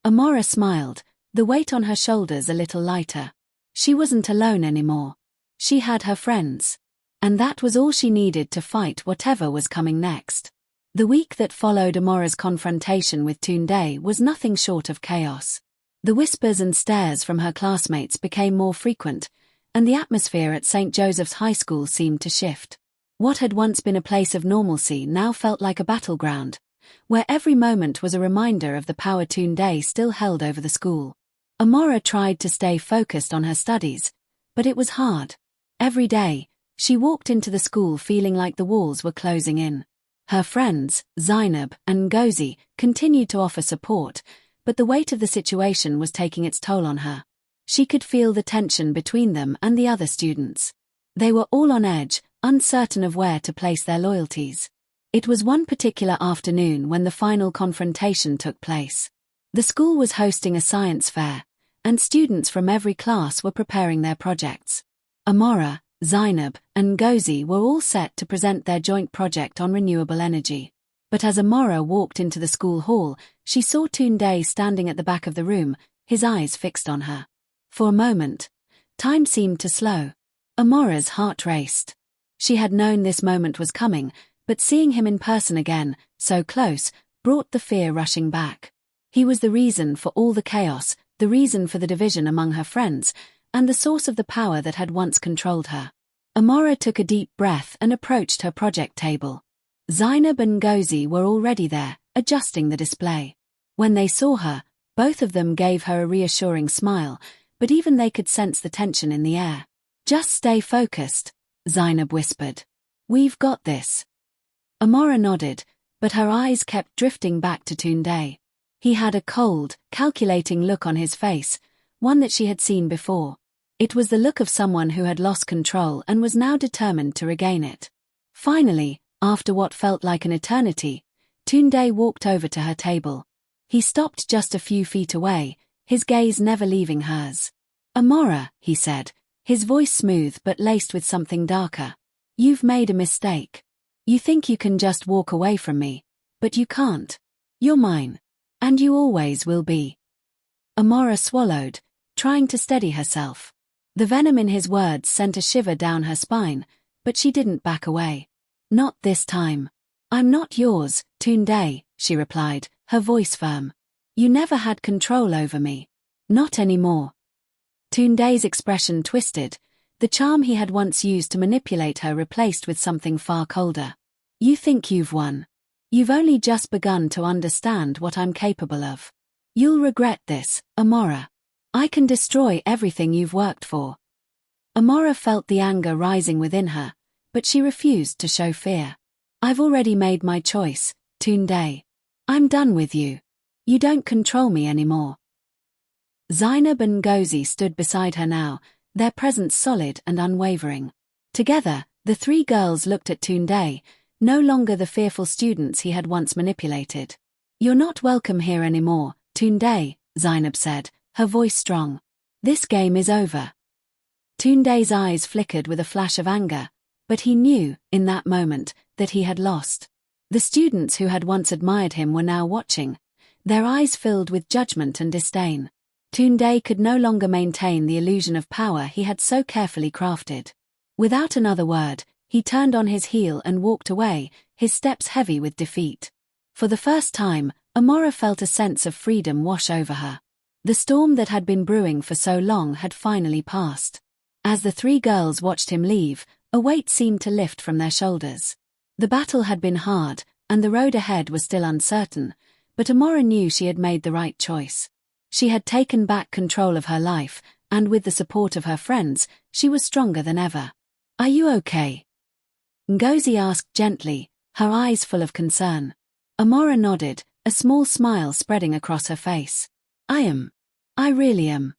Amora smiled, the weight on her shoulders a little lighter. She wasn't alone anymore. She had her friends. And that was all she needed to fight whatever was coming next. The week that followed Amora's confrontation with Tunde was nothing short of chaos. The whispers and stares from her classmates became more frequent, and the atmosphere at St. Joseph's High School seemed to shift. What had once been a place of normalcy now felt like a battleground, where every moment was a reminder of the power Tunde still held over the school. Amora tried to stay focused on her studies, but it was hard. Every day, she walked into the school feeling like the walls were closing in. Her friends, Zainab and Ngozi, continued to offer support, but the weight of the situation was taking its toll on her. She could feel the tension between them and the other students. They were all on edge, uncertain of where to place their loyalties. It was one particular afternoon when the final confrontation took place. The school was hosting a science fair, and students from every class were preparing their projects. Amora, Zainab, and Ngozi were all set to present their joint project on renewable energy. But as Amora walked into the school hall, she saw Tunde standing at the back of the room, his eyes fixed on her. For a moment, time seemed to slow. Amora's heart raced. She had known this moment was coming, but seeing him in person again, so close, brought the fear rushing back. He was the reason for all the chaos, the reason for the division among her friends, and the source of the power that had once controlled her. Amora took a deep breath and approached her project table. Zainab and Ngozi were already there, adjusting the display. When they saw her, both of them gave her a reassuring smile, but even they could sense the tension in the air. Just stay focused, Zainab whispered. We've got this. Amora nodded, but her eyes kept drifting back to Tunde. He had a cold, calculating look on his face, one that she had seen before. It was the look of someone who had lost control and was now determined to regain it. Finally, after what felt like an eternity, Tunde walked over to her table. He stopped just a few feet away, his gaze never leaving hers. Amora, he said, his voice smooth but laced with something darker. You've made a mistake. You think you can just walk away from me, but you can't. You're mine. And you always will be. Amora swallowed, trying to steady herself. The venom in his words sent a shiver down her spine, but she didn't back away. Not this time. I'm not yours, Tunde, she replied, her voice firm. You never had control over me. Not anymore. Tunde's expression twisted, the charm he had once used to manipulate her replaced with something far colder. You think you've won. You've only just begun to understand what I'm capable of. You'll regret this, Amora. I can destroy everything you've worked for. Amora felt the anger rising within her, but she refused to show fear. I've already made my choice, Tunde. I'm done with you. You don't control me anymore. Zainab and Ngozi stood beside her now, their presence solid and unwavering. Together, The three girls looked at Tunde, no longer the fearful students he had once manipulated. "You're not welcome here anymore, Tunde," Zainab said, her voice strong. "This game is over." Tunde's eyes flickered with a flash of anger, but he knew, in that moment, that he had lost. The students who had once admired him were now watching, their eyes filled with judgment and disdain. Tunde could no longer maintain the illusion of power he had so carefully crafted. Without another word, he turned on his heel and walked away, his steps heavy with defeat. For the first time, Amora felt a sense of freedom wash over her. The storm that had been brewing for so long had finally passed. As the three girls watched him leave, a weight seemed to lift from their shoulders. The battle had been hard, and the road ahead was still uncertain, but Amora knew she had made the right choice. She had taken back control of her life, and with the support of her friends, she was stronger than ever. "Are you okay?" Ngozi asked gently, her eyes full of concern. Amora nodded, a small smile spreading across her face. "I am. I really am."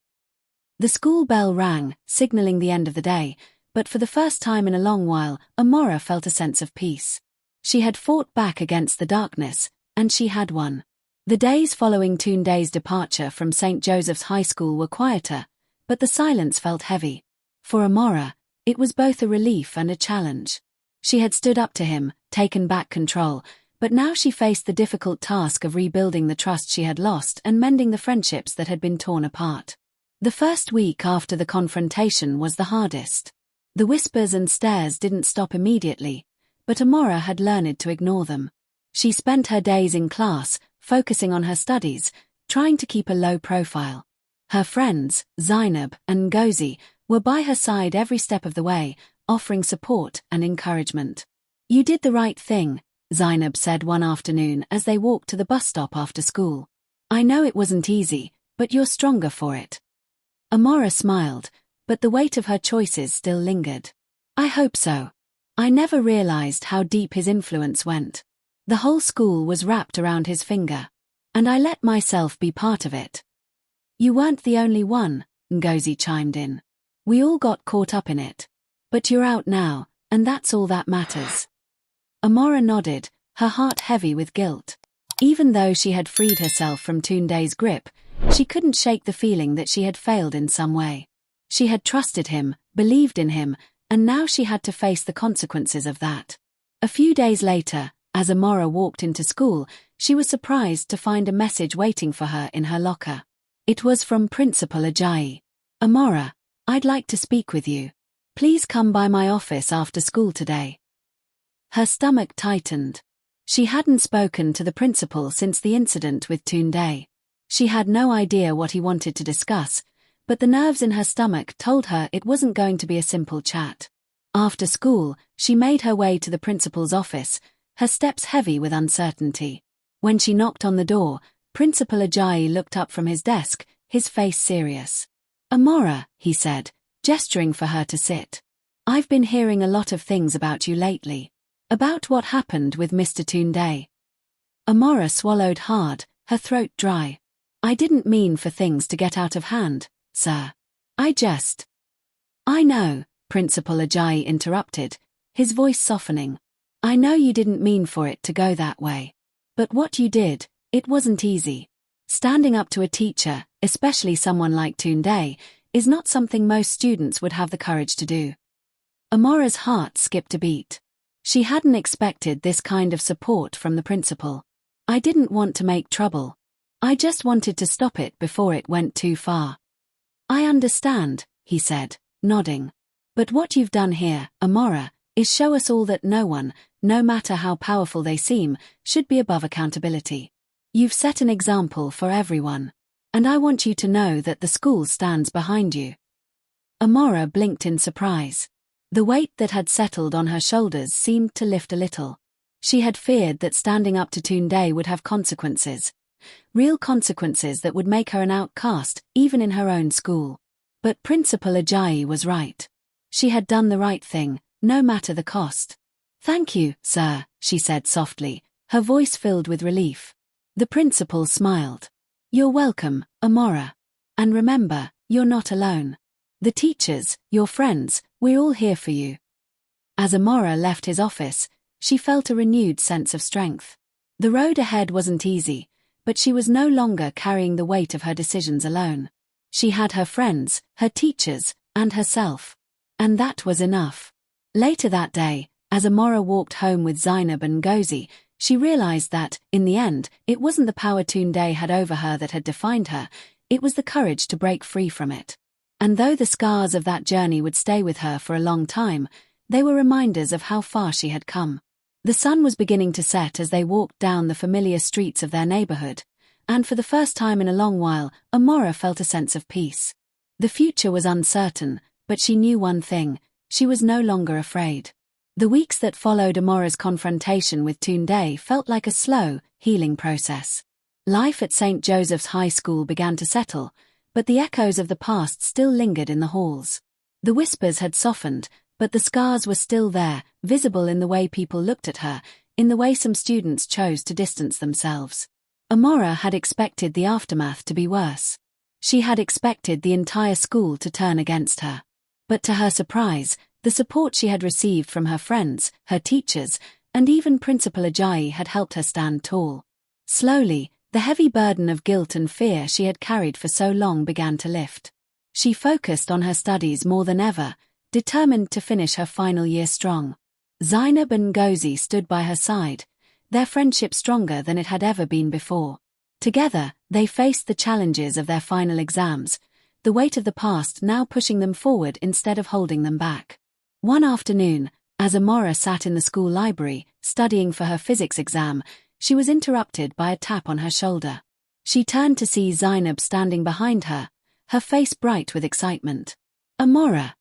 The school bell rang, signaling the end of the day, but for the first time in a long while, Amora felt a sense of peace. She had fought back against the darkness, and she had won. The days following Tunde's departure from St. Joseph's High School were quieter, but the silence felt heavy. For Amora, it was both a relief and a challenge. She had stood up to him, taken back control, but now she faced the difficult task of rebuilding the trust she had lost and mending the friendships that had been torn apart. The first week after the confrontation was the hardest. The whispers and stares didn't stop immediately, but Amora had learned to ignore them. She spent her days in class, focusing on her studies, trying to keep a low profile. Her friends, Zainab and Ngozi, were by her side every step of the way, offering support and encouragement. "You did the right thing," Zainab said one afternoon as they walked to the bus stop after school. "I know it wasn't easy, but you're stronger for it." Amora smiled, but the weight of her choices still lingered. "I hope so. I never realized how deep his influence went. The whole school was wrapped around his finger, and I let myself be part of it." "You weren't the only one," Ngozi chimed in. "We all got caught up in it. But you're out now, and that's all that matters." Amora nodded, her heart heavy with guilt. Even though she had freed herself from Tunde's grip, she couldn't shake the feeling that she had failed in some way. She had trusted him, believed in him, and now she had to face the consequences of that. A few days later, as Amora walked into school, she was surprised to find a message waiting for her in her locker. It was from Principal Ajayi. "Amora, I'd like to speak with you. Please come by my office after school today." Her stomach tightened. She hadn't spoken to the principal since the incident with Tunde. She had no idea what he wanted to discuss, but the nerves in her stomach told her it wasn't going to be a simple chat. After school, she made her way to the principal's office, her steps heavy with uncertainty. When she knocked on the door, Principal Ajayi looked up from his desk, his face serious. "Amora," he said, gesturing for her to sit. "I've been hearing a lot of things about you lately. About what happened with Mr. Tunde." Amora swallowed hard, her throat dry. "I didn't mean for things to get out of hand, sir. I know," Principal Ajayi interrupted, his voice softening. "I know you didn't mean for it to go that way. But what you did, it wasn't easy. Standing up to a teacher, especially someone like Tunde, is not something most students would have the courage to do." Amora's heart skipped a beat. She hadn't expected this kind of support from the principal. "I didn't want to make trouble. I just wanted to stop it before it went too far." "I understand," he said, nodding. "But what you've done here, Amora, is show us all that no one, no matter how powerful they seem, should be above accountability. You've set an example for everyone. And I want you to know that the school stands behind you." Amora blinked in surprise. The weight that had settled on her shoulders seemed to lift a little. She had feared that standing up to Tunde would have consequences. Real consequences that would make her an outcast, even in her own school. But Principal Ajayi was right. She had done the right thing, no matter the cost. "Thank you, sir," she said softly, her voice filled with relief. The principal smiled. "You're welcome, Amora. And remember, you're not alone. The teachers, your friends, we're all here for you." As Amora left his office, she felt a renewed sense of strength. The road ahead wasn't easy, but she was no longer carrying the weight of her decisions alone. She had her friends, her teachers, and herself. And that was enough. Later that day, as Amora walked home with Zainab and Ngozi, she realized that, in the end, it wasn't the power Tunde had over her that had defined her, it was the courage to break free from it. And though the scars of that journey would stay with her for a long time, they were reminders of how far she had come. The sun was beginning to set as they walked down the familiar streets of their neighborhood, and for the first time in a long while, Amora felt a sense of peace. The future was uncertain, but she knew one thing: she was no longer afraid. The weeks that followed Amora's confrontation with Tunde felt like a slow, healing process. Life at St. Joseph's High School began to settle, but the echoes of the past still lingered in the halls. The whispers had softened, but the scars were still there, visible in the way people looked at her, in the way some students chose to distance themselves. Amora had expected the aftermath to be worse. She had expected the entire school to turn against her. But to her surprise, the support she had received from her friends, her teachers, and even Principal Ajayi had helped her stand tall. Slowly, the heavy burden of guilt and fear she had carried for so long began to lift. She focused on her studies more than ever, determined to finish her final year strong. Zainab and Ngozi stood by her side, their friendship stronger than it had ever been before. Together, they faced the challenges of their final exams, the weight of the past now pushing them forward instead of holding them back. One afternoon, as Amora sat in the school library, studying for her physics exam, she was interrupted by a tap on her shoulder. She turned to see Zainab standing behind her, her face bright with excitement. "Amora!"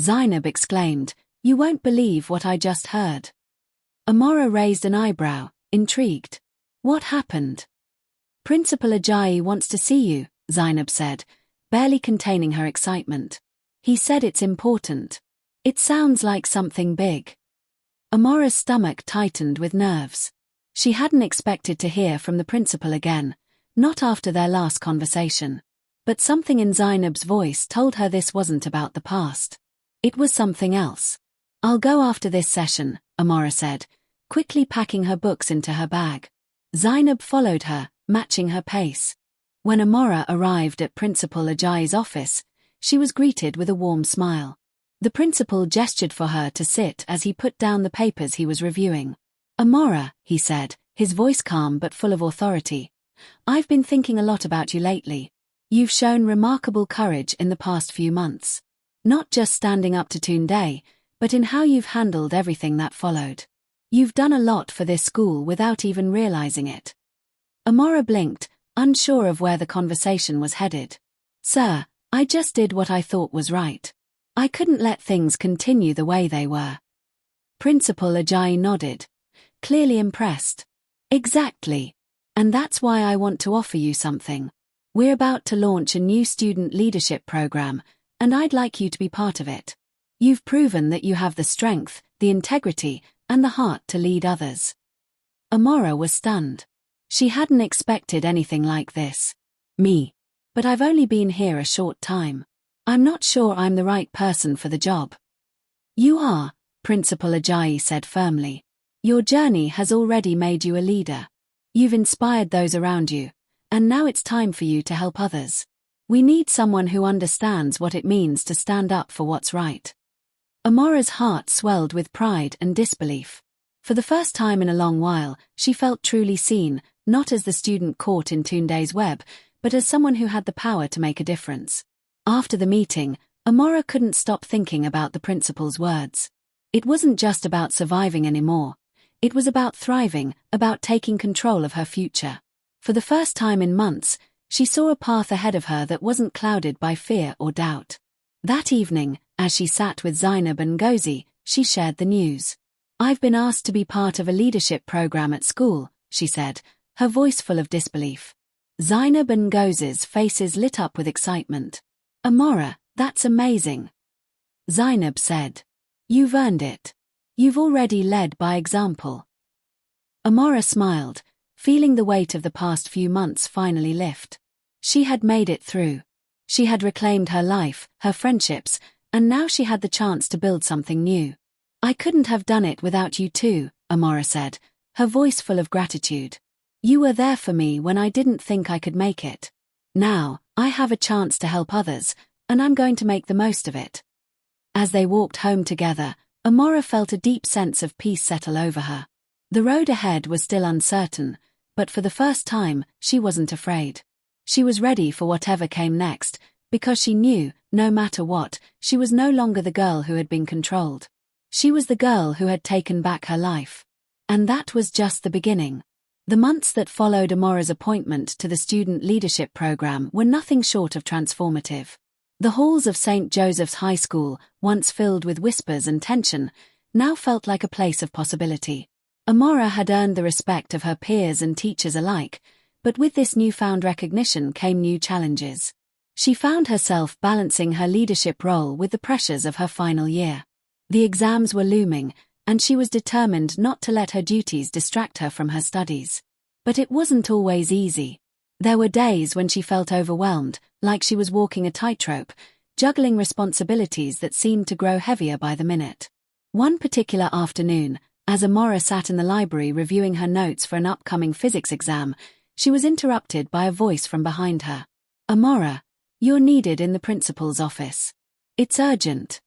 Zainab exclaimed, "You won't believe what I just heard." Amora raised an eyebrow, intrigued. "What happened?" "Principal Ajayi wants to see you," Zainab said, barely containing her excitement. "He said it's important. It sounds like something big." Amora's stomach tightened with nerves. She hadn't expected to hear from the principal again, not after their last conversation. But something in Zainab's voice told her this wasn't about the past. It was something else. "I'll go after this session," Amora said, quickly packing her books into her bag. Zainab followed her, matching her pace. When Amora arrived at Principal Ajayi's office, she was greeted with a warm smile. The principal gestured for her to sit as he put down the papers he was reviewing. "Amora," he said, his voice calm but full of authority, "I've been thinking a lot about you lately. You've shown remarkable courage in the past few months. Not just standing up to Tunde, but in how you've handled everything that followed. You've done a lot for this school without even realizing it." Amora blinked, unsure of where the conversation was headed. "Sir, I just did what I thought was right. I couldn't let things continue the way they were." Principal Ajayi nodded, clearly impressed. "Exactly. And that's why I want to offer you something. We're about to launch a new student leadership program, and I'd like you to be part of it. You've proven that you have the strength, the integrity, and the heart to lead others." Amora was stunned. She hadn't expected anything like this. "Me? But I've only been here a short time. I'm not sure I'm the right person for the job." "You are," Principal Ajayi said firmly. "Your journey has already made you a leader. You've inspired those around you, and now it's time for you to help others. We need someone who understands what it means to stand up for what's right." Amora's heart swelled with pride and disbelief. For the first time in a long while, she felt truly seen, not as the student caught in Tunde's web, but as someone who had the power to make a difference. After the meeting, Amora couldn't stop thinking about the principal's words. It wasn't just about surviving anymore. It was about thriving, about taking control of her future. For the first time in months, she saw a path ahead of her that wasn't clouded by fear or doubt. That evening, as she sat with Zainab and Ngozi, she shared the news. "I've been asked to be part of a leadership program at school," she said, her voice full of disbelief. Zainab and Ngozi's faces lit up with excitement. "Amora, that's amazing." Zainab said, "You've earned it. You've already led by example." Amora smiled, feeling the weight of the past few months finally lift. She had made it through. She had reclaimed her life, her friendships, and now she had the chance to build something new. I couldn't have done it without you too, Amora said, her voice full of gratitude. You were there for me when I didn't think I could make it. Now, I have a chance to help others, and I'm going to make the most of it. As they walked home together, Amora felt a deep sense of peace settle over her. The road ahead was still uncertain, but for the first time, she wasn't afraid. She was ready for whatever came next, because she knew, no matter what, she was no longer the girl who had been controlled. She was the girl who had taken back her life. And that was just the beginning. The months that followed Amora's appointment to the student leadership program were nothing short of transformative. The halls of St. Joseph's High School, once filled with whispers and tension, now felt like a place of possibility. Amora had earned the respect of her peers and teachers alike, but with this newfound recognition came new challenges. She found herself balancing her leadership role with the pressures of her final year. The exams were looming, and she was determined not to let her duties distract her from her studies. But it wasn't always easy. There were days when she felt overwhelmed, like she was walking a tightrope, juggling responsibilities that seemed to grow heavier by the minute. One particular afternoon, as Amora sat in the library reviewing her notes for an upcoming physics exam, she was interrupted by a voice from behind her. Amora, you're needed in the principal's office. It's urgent.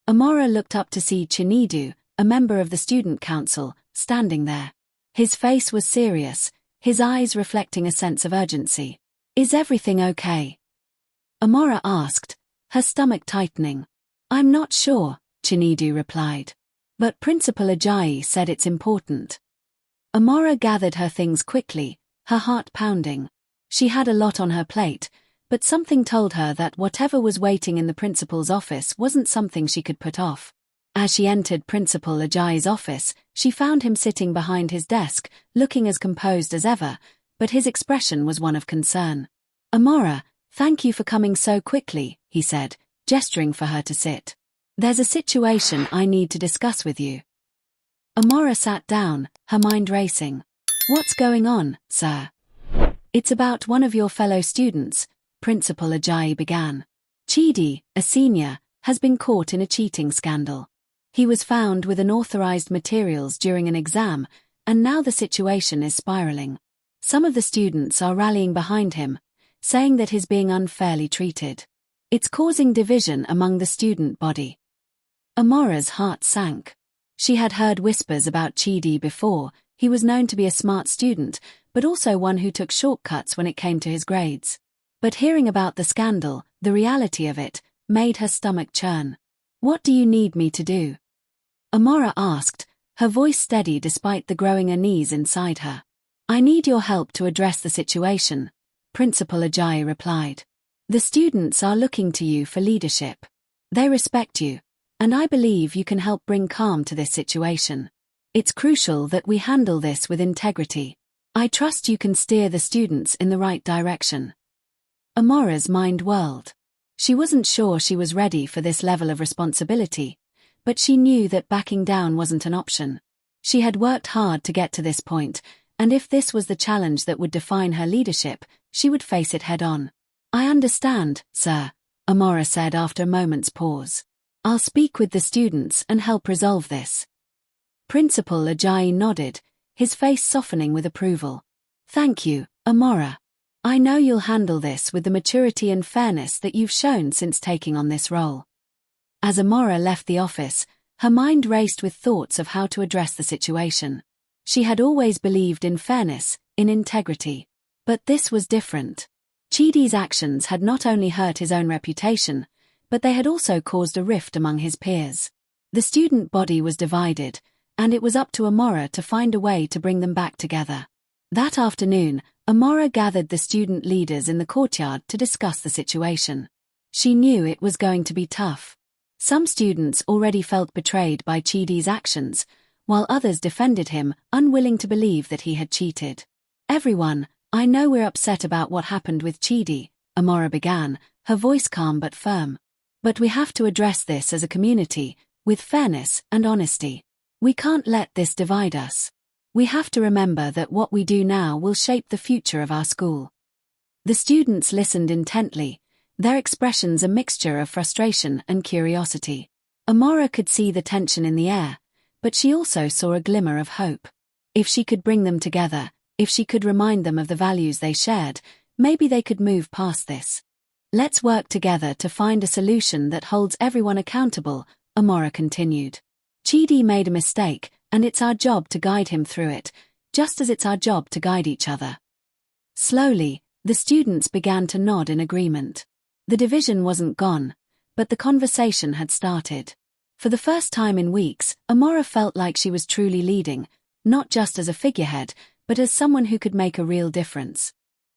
Amora looked up to see Chinedu, a member of the student council, standing there. His face was serious, his eyes reflecting a sense of urgency. Is everything okay? Amora asked, her stomach tightening. I'm not sure, Chinedu replied. But Principal Ajayi said it's important. Amora gathered her things quickly, her heart pounding. She had a lot on her plate, but something told her that whatever was waiting in the principal's office wasn't something she could put off. As she entered Principal Ajayi's office, she found him sitting behind his desk, looking as composed as ever, but his expression was one of concern. Amora, thank you for coming so quickly, he said, gesturing for her to sit. There's a situation I need to discuss with you. Amora sat down, her mind racing. What's going on, sir? It's about one of your fellow students, Principal Ajayi began. Chidi, a senior, has been caught in a cheating scandal. He was found with unauthorized materials during an exam, and now the situation is spiraling. Some of the students are rallying behind him, saying that he's being unfairly treated. It's causing division among the student body. Amora's heart sank. She had heard whispers about Chidi before. He was known to be a smart student, but also one who took shortcuts when it came to his grades. But hearing about the scandal, the reality of it, made her stomach churn. What do you need me to do? Amora asked, her voice steady despite the growing unease inside her. I need your help to address the situation, Principal Ajayi replied. The students are looking to you for leadership. They respect you, and I believe you can help bring calm to this situation. It's crucial that we handle this with integrity. I trust you can steer the students in the right direction. Amora's mind whirled. She wasn't sure she was ready for this level of responsibility, but she knew that backing down wasn't an option. She had worked hard to get to this point, and if this was the challenge that would define her leadership, she would face it head-on. I understand, sir, Amora said after a moment's pause. I'll speak with the students and help resolve this. Principal Ajayi nodded, his face softening with approval. Thank you, Amora. I know you'll handle this with the maturity and fairness that you've shown since taking on this role. As Amora left the office, her mind raced with thoughts of how to address the situation. She had always believed in fairness, in integrity. But this was different. Chidi's actions had not only hurt his own reputation, but they had also caused a rift among his peers. The student body was divided, and it was up to Amora to find a way to bring them back together. That afternoon, Amora gathered the student leaders in the courtyard to discuss the situation. She knew it was going to be tough. Some students already felt betrayed by Chidi's actions, while others defended him, unwilling to believe that he had cheated. Everyone, I know we're upset about what happened with Chidi, Amora began, her voice calm but firm. But we have to address this as a community, with fairness and honesty. We can't let this divide us. We have to remember that what we do now will shape the future of our school. The students listened intently, their expressions a mixture of frustration and curiosity. Amora could see the tension in the air, but she also saw a glimmer of hope. If she could bring them together, if she could remind them of the values they shared, maybe they could move past this. Let's work together to find a solution that holds everyone accountable, Amora continued. Chidi made a mistake, and it's our job to guide him through it, just as it's our job to guide each other. Slowly, the students began to nod in agreement. The division wasn't gone, but the conversation had started. For the first time in weeks, Amora felt like she was truly leading, not just as a figurehead, but as someone who could make a real difference.